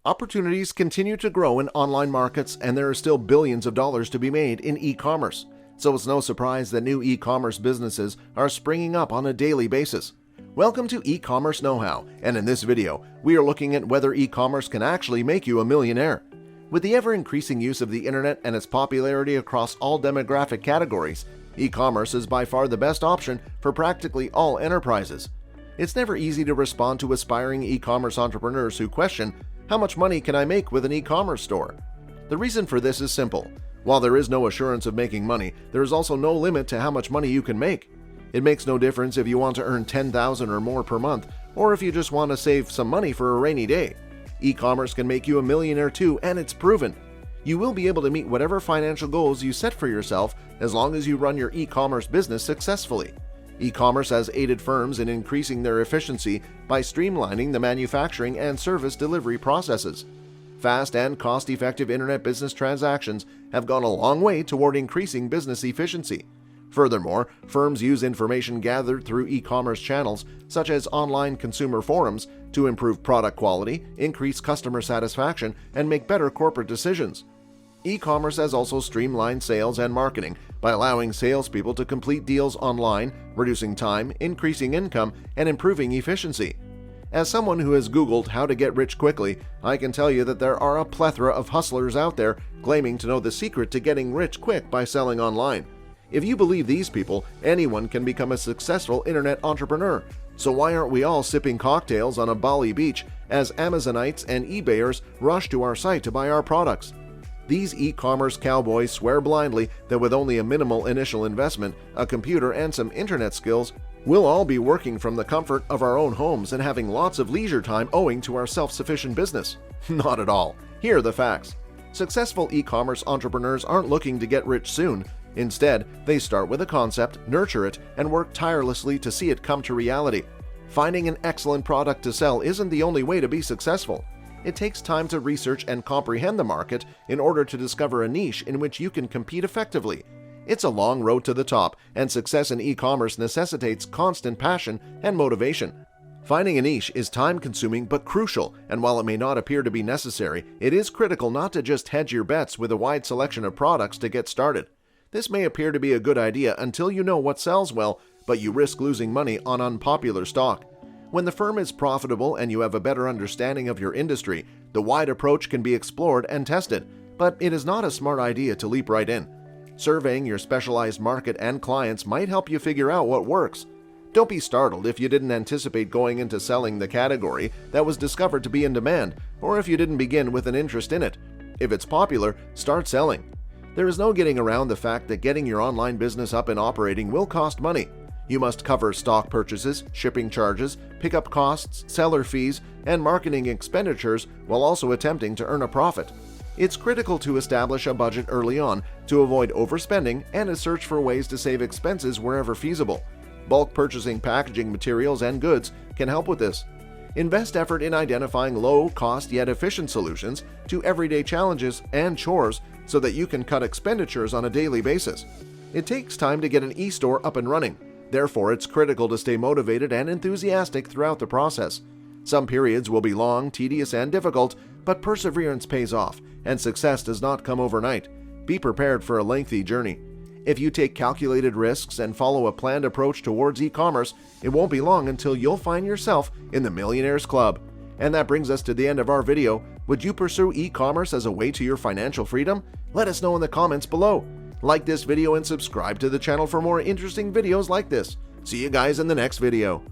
Opportunities continue to grow in online markets, and there are still billions of dollars to be made in e-commerce. So it's no surprise that new e-commerce businesses are springing up on a daily basis. Welcome to E-commerce Know-How, and in this video, we are looking at whether e-commerce can actually make you a millionaire. With the ever-increasing use of the internet and its popularity across all demographic categories, e-commerce is by far the best option for practically all enterprises. It's never easy to respond to aspiring e-commerce entrepreneurs who question, how much money can I make with an e-commerce store? The reason for this is simple. While there is no assurance of making money, there is also no limit to how much money you can make. It makes no difference if you want to earn $10,000 or more per month, or if you just want to save some money for a rainy day. E-commerce can make you a millionaire too, and it's proven. You will be able to meet whatever financial goals you set for yourself as long as you run your e-commerce business successfully. E-commerce has aided firms in increasing their efficiency by streamlining the manufacturing and service delivery processes. Fast and cost-effective internet business transactions have gone a long way toward increasing business efficiency. Furthermore, firms use information gathered through e-commerce channels such as online consumer forums to improve product quality, increase customer satisfaction, and make better corporate decisions. E-commerce has also streamlined sales and marketing by allowing salespeople to complete deals online, reducing time, increasing income, and improving efficiency. As someone who has Googled how to get rich quickly, I can tell you that there are a plethora of hustlers out there claiming to know the secret to getting rich quick by selling online. If you believe these people, anyone can become a successful internet entrepreneur. So why aren't we all sipping cocktails on a Bali beach as Amazonites and eBayers rush to our site to buy our products? These e-commerce cowboys swear blindly that with only a minimal initial investment, a computer, and some internet skills, we'll all be working from the comfort of our own homes and having lots of leisure time owing to our self-sufficient business. Not at all. Here are the facts. Successful e-commerce entrepreneurs aren't looking to get rich soon. Instead, they start with a concept, nurture it, and work tirelessly to see it come to reality. Finding an excellent product to sell isn't the only way to be successful. It takes time to research and comprehend the market in order to discover a niche in which you can compete effectively. It's a long road to the top, and success in e-commerce necessitates constant passion and motivation. Finding a niche is time-consuming but crucial, and while it may not appear to be necessary, it is critical not to just hedge your bets with a wide selection of products to get started. This may appear to be a good idea until you know what sells well, but you risk losing money on unpopular stock. When the firm is profitable and you have a better understanding of your industry, the wide approach can be explored and tested, but it is not a smart idea to leap right in. Surveying your specialized market and clients might help you figure out what works. Don't be startled if you didn't anticipate going into selling the category that was discovered to be in demand, or if you didn't begin with an interest in it. If it's popular, start selling. There is no getting around the fact that getting your online business up and operating will cost money. You must cover stock purchases, shipping charges, pickup costs, seller fees, and marketing expenditures while also attempting to earn a profit. It's critical to establish a budget early on to avoid overspending and to search for ways to save expenses wherever feasible. Bulk purchasing packaging materials and goods can help with this. Invest effort in identifying low-cost yet efficient solutions to everyday challenges and chores so that you can cut expenditures on a daily basis. It takes time to get an e-store up and running. Therefore, it's critical to stay motivated and enthusiastic throughout the process. Some periods will be long, tedious, and difficult, but perseverance pays off, and success does not come overnight. Be prepared for a lengthy journey. If you take calculated risks and follow a planned approach towards e-commerce, it won't be long until you'll find yourself in the Millionaires Club. And that brings us to the end of our video. Would you pursue e-commerce as a way to your financial freedom? Let us know in the comments below. Like this video and subscribe to the channel for more interesting videos like this. See you guys in the next video.